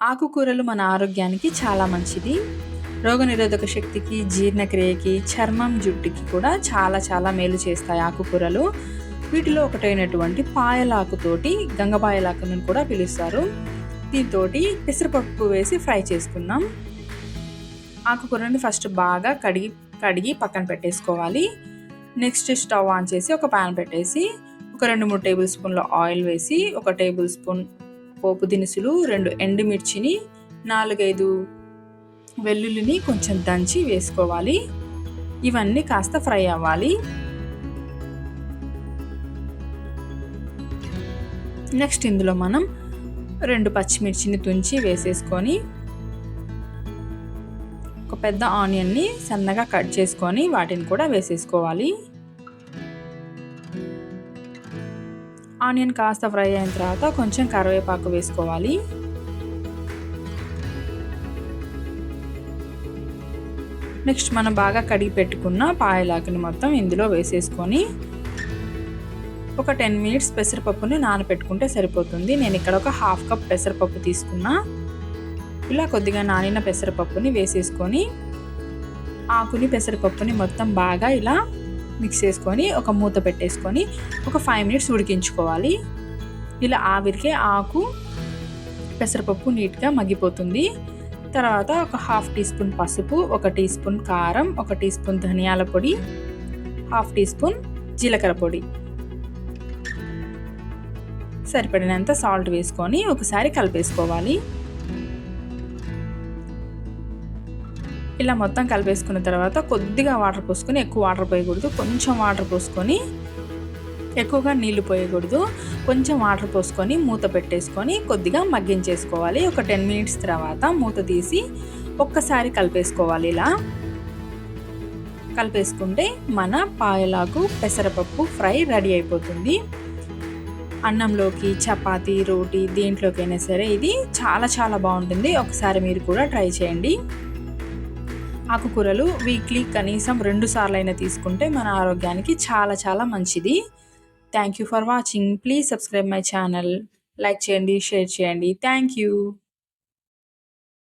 ఆకుకూరలు మన ఆరోగ్యానికి చాలా మంచిది. రోగనిరోధక శక్తికి, జీర్ణక్రియకి, చర్మం, జుట్టుకి కూడా చాలా మేలు చేస్తాయి ఆకుకూరలు. వీటిలో ఒకటైనటువంటి పాయలాకుతోటి, గంగపాయలాకును కూడా పిలుస్తారు, దీంతోటి పెసరపప్పు వేసి ఫ్రై చేసుకుందాం. ఆకుకూరని ఫస్ట్ బాగా కడిగి పక్కన పెట్టేసుకోవాలి. నెక్స్ట్ స్టవ్ ఆన్ చేసి ఒక ప్యాన్ పెట్టేసి ఒక 2-3 టేబుల్ స్పూన్ల ఆయిల్ వేసి, 1 టేబుల్ స్పూన్ పోపు దినుసులు, 2 ఎండుమిర్చిని, 4-5 వెల్లుల్లిని కొంచెం దంచి వేసుకోవాలి. ఇవన్నీ కాస్త ఫ్రై అవ్వాలి. నెక్స్ట్ ఇందులో మనం 2 పచ్చిమిర్చిని తుంచి వేసేసుకొని, ఒక పెద్ద ఆనియన్ని సన్నగా కట్ చేసుకొని వాటిని కూడా వేసేసుకోవాలి. ఆనియన్ కాస్త ఫ్రై అయిన తర్వాత కొంచెం కరివేపాకు వేసుకోవాలి. నెక్స్ట్ మనం బాగా కడిగి పెట్టుకున్న పాయలాకుని మొత్తం ఇందులో వేసేసుకొని ఒక 10 మినిట్స్ పెసరపప్పుని నానబెట్టుకుంటే సరిపోతుంది. నేను ఇక్కడ ఒక 1/2 కప్ పెసరపప్పు తీసుకున్నా. ఇలా కొద్దిగా నానిన పెసరపప్పుని వేసేసుకొని ఆకుని, పెసరపప్పుని మొత్తం బాగా ఇలా మిక్స్ చేసుకొని ఒక మూత పెట్టేసుకొని ఒక 5 మినిట్స్ ఉడికించుకోవాలి. ఇలా ఆవిరికే ఆకు, పెసరపప్పు నీట్గా మగ్గిపోతుంది. తర్వాత ఒక 1/2 టీ స్పూన్ పసుపు, 1 టీ స్పూన్ కారం, 1 టీ స్పూన్ ధనియాల పొడి, 1/2 టీ స్పూన్ జీలకర్ర పొడి, సరిపడినంత సాల్ట్ వేసుకొని ఒకసారి కలిపేసుకోవాలి. ఇలా మొత్తం కలిపేసుకున్న తర్వాత కొద్దిగా వాటర్ పోసుకొని, ఎక్కువ వాటర్ పోయకూడదు, కొంచెం వాటర్ పోసుకొని, ఎక్కువగా నీళ్లు పోయకూడదు, కొంచెం వాటర్ పోసుకొని మూత పెట్టేసుకొని కొద్దిగా మగ్గించేసుకోవాలి. ఒక 10 మినిట్స్ తర్వాత మూత తీసి ఒక్కసారి కలిపేసుకోవాలి. ఇలా కలిపేసుకుంటే మన పాయలాకు పెసరపప్పు ఫ్రై రెడీ అయిపోతుంది. అన్నంలోకి, చపాతీ, రోటీ దేంట్లోకైనా సరే ఇది చాలా బాగుంటుంది. ఒకసారి మీరు కూడా ట్రై చేయండి. ఆకుకూరలు వీక్లీ కనీసం 2 సార్లైనా తీసుకుంటే మన ఆరోగ్యానికి చాలా మంచిది. Thank you for watching. Please subscribe my channel. Like చేయండి, షేర్ చేయండి. Thank you.